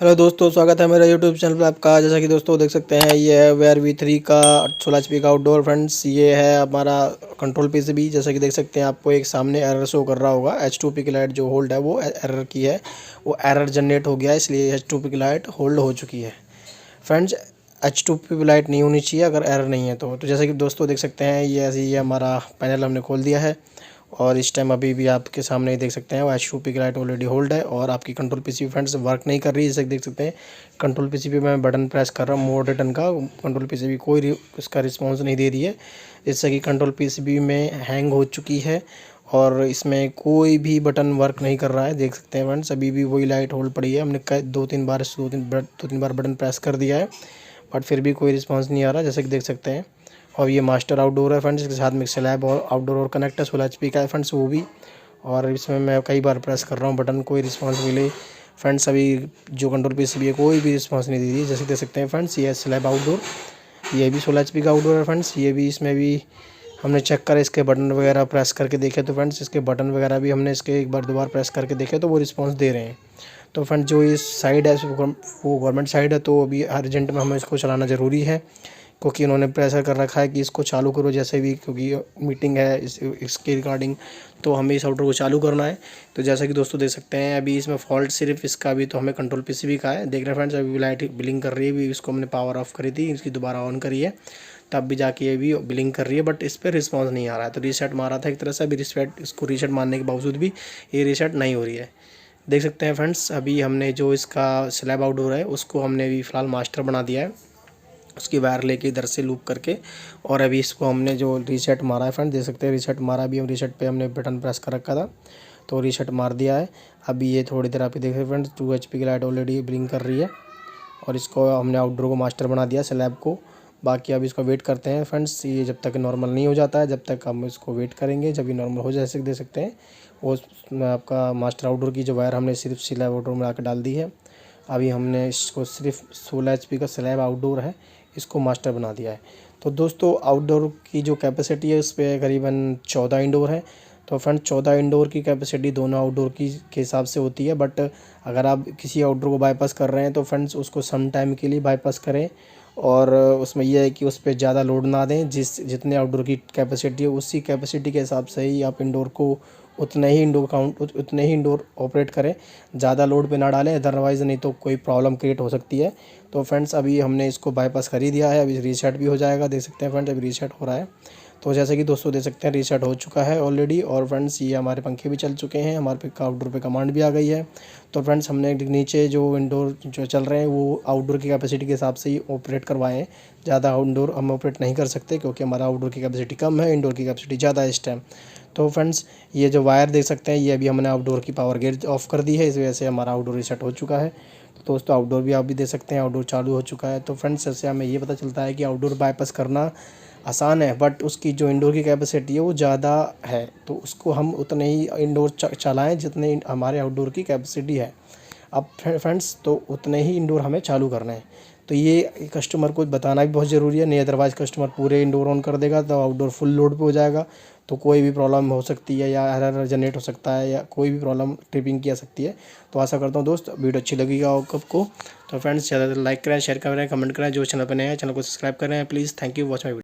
Hello दोस्तों, स्वागत है मेरे यूट्यूब चैनल पर आपका। जैसा कि दोस्तों देख सकते हैं, ये है वेयर V3 का 16 HP का आउटडोर फ्रेंड्स। ये है हमारा कंट्रोल PCB। जैसा कि देख सकते हैं, आपको एक सामने एरर शो कर रहा होगा। H2P की लाइट जो होल्ड है वो एरर की है, वो एरर जनरेट हो गया है, इसलिए H2P की लाइट होल्ड हो चुकी है फ्रेंड्स। H2P लाइट नहीं होनी चाहिए अगर एरर नहीं है तो जैसा कि दोस्तों देख सकते हैं, ये ऐसे ये हमारा पैनल हमने खोल दिया है और इस टाइम अभी भी आपके सामने ही देख सकते हैं वो H2P की लाइट ऑलरेडी होल्ड है और आपकी कंट्रोल PCB फ्रेंड्स वर्क नहीं कर रही है। जैसे देख सकते हैं, कंट्रोल PCB में बटन प्रेस कर रहा हूँ मोड रिटर्न का, कंट्रोल PCB कोई उसका रिस्पॉन्स नहीं दे रही है, जिससे कि कंट्रोल PCB में हैंग हो चुकी है और इसमें कोई भी बटन वर्क नहीं कर रहा है। देख सकते हैं फ्रेंड्स, अभी भी वही लाइट होल्ड पड़ी है। हमने दो तीन बार बटन प्रेस कर दिया है बट फिर भी कोई रिस्पॉन्स नहीं आ रहा, जैसे कि देख सकते हैं। और ये मास्टर आउटडोर है फ्रेंड्स, इसके साथ में स्लैब और आउटडोर और कनेक्ट है 16 HP का है फ्रेंड्स वो भी। और इसमें मैं कई बार प्रेस कर रहा हूँ बटन, कोई रिस्पांस मिले फ्रेंड्स। अभी जो कंट्रोल PCB है कोई भी रिस्पांस नहीं दे रही है। जैसे देख सकते हैं फ्रेंड्स, ये है स्लैब आउटडोर, ये भी 16 HP का आउटडोर है फ्रेंड्स। ये भी इसमें भी हमने चेक करा, इसके बटन वगैरह प्रेस करके देखे तो फ्रेंड्स, इसके बटन वगैरह भी हमने इसके एक बार दो बार प्रेस करके देखे तो वो रिस्पॉन्स दे रहे हैं। तो फ्रेंड्स, जो इस साइड है वो गवर्नमेंट साइड है, तो अभी अर्जेंट में हमें इसको चलाना ज़रूरी है क्योंकि उन्होंने प्रेशर कर रखा है कि इसको चालू करो जैसे भी, क्योंकि मीटिंग है इसके रिगार्डिंग, तो हमें इस आउटर को चालू करना है। तो जैसा कि दोस्तों देख सकते हैं, अभी इसमें फॉल्ट सिर्फ इसका भी तो हमें कंट्रोल PCB का है। देख रहे हैं फ्रेंड्स, अभी लाइट बिलिंग कर रही है, अभी इसको हमने पावर ऑफ करी थी, इसकी दोबारा ऑन करी है, तब भी जाके ये भी बिलिंग कर रही है बट इस पर रिस्पॉन्स नहीं आ रहा है। तो रीसेट मारा था एक तरह से, अभी इसको रीसेट मारने के बावजूद भी ये रीसेट नहीं हो रही है। देख सकते हैं फ्रेंड्स, अभी हमने जो इसका स्लैब आउटडोर है उसको हमने अभी फ़िलहाल मास्टर बना दिया है, उसकी वायर लेके इधर से लूप करके। और अभी इसको हमने जो रीसेट मारा है फ्रेंड, देख सकते हैं रीसेट मारा, भी हम रीसेट पे हमने बटन प्रेस कर रखा था तो रीसेट मार दिया है। अभी ये थोड़ी देर आप देख रहे हैं फ्रेंड्स, 2 HP की लाइट ऑलरेडी ब्लिंक कर रही है और इसको हमने आउटडोर को मास्टर बना दिया स्लैब को। बाकी अब इसको वेट करते हैं फ्रेंड्स, ये जब तक नॉर्मल नहीं हो जाता है जब तक हम इसको वेट करेंगे। जब ये नॉर्मल हो जाए, देख सकते हैं वो आपका मास्टर आउटडोर की जो वायर हमने सिर्फ स्लैब आउटडोर में आकर डाल दी है। अभी हमने इसको सिर्फ 16 HP का स्लैब आउटडोर है, इसको मास्टर बना दिया है। तो दोस्तों, आउटडोर की जो कैपेसिटी है उस पर करीबन 14 इंडोर है। तो फ्रेंड, 14 इंडोर की कैपेसिटी दोनों आउटडोर की के हिसाब से होती है, बट अगर आप किसी आउटडोर को बाईपास कर रहे हैं तो फ्रेंड्स उसको सम टाइम के लिए बाईपास करें और उसमें यह है कि उस पर ज़्यादा लोड ना दें। जितने आउटडोर की कैपेसिटी है उसी कैपेसिटी के हिसाब से ही आप इंडोर को उतने ही इंडोर ऑपरेट करें, ज़्यादा लोड पे ना डालें, अदरवाइज़ नहीं तो कोई प्रॉब्लम क्रिएट हो सकती है। तो फ्रेंड्स, अभी हमने इसको बाईपास कर ही दिया है, अभी रीसेट भी हो जाएगा। देख सकते हैं फ्रेंड्स, अभी रीसेट हो रहा है। तो जैसे कि दोस्तों देख सकते हैं, रीसेट हो चुका है ऑलरेडी। और फ्रेंड्स, ये हमारे पंखे भी चल चुके हैं, हमारे पे आउटडोर पे कमांड भी आ गई है। तो फ्रेंड्स, हमने नीचे जो इंडोर जो चल रहे हैं वो आउटडोर की कैपेसिटी के हिसाब से ही ऑपरेट करवाएं हैं। ज़्यादा आउटडोर हम ऑपरेट नहीं कर सकते क्योंकि हमारा आउटडोर की कैपेसिटी कम है, इंडोर की कैपेसिटी ज़्यादा है इस टाइम। तो फ्रेंड्स, ये जो वायर देख सकते हैं, ये अभी हमने आउटडोर की पावर गेट ऑफ कर दी है, इस वजह से हमारा आउटडोर रीसेट हो चुका है। तो दोस्तों, आउटडोर भी आप भी देख सकते हैं, आउटडोर चालू हो चुका है। तो फ्रेंड्स, इससे हमें ये पता चलता है कि आउटडोर बाईपास करना आसान है बट उसकी जो इंडोर की कैपेसिटी है वो ज़्यादा है, तो उसको हम उतने ही इंडोर चलाएँ जितने हमारे आउटडोर की कैपेसिटी है। अब फ्रेंड्स, तो उतने ही इंडोर हमें चालू करना है। तो ये कस्टमर को बताना भी बहुत ज़रूरी है, नहीं अदरवाइज़ कस्टमर पूरे इंडोर ऑन कर देगा तो आउटडोर फुल लोड पे हो जाएगा, तो कोई भी प्रॉब्लम हो सकती है या एरर जनरेट हो सकता है या कोई भी प्रॉब्लम ट्रिपिंग की आ सकती है। तो आशा करता हूँ दोस्त वीडियो अच्छी लगेगा आपको। तो फ्रेंड्स, ज़्यादा लाइक करें, शेयर करें, कमेंट करें। जो चैनल पर नए हैं चैनल को सब्सक्राइब करें please. Thank you watch my video.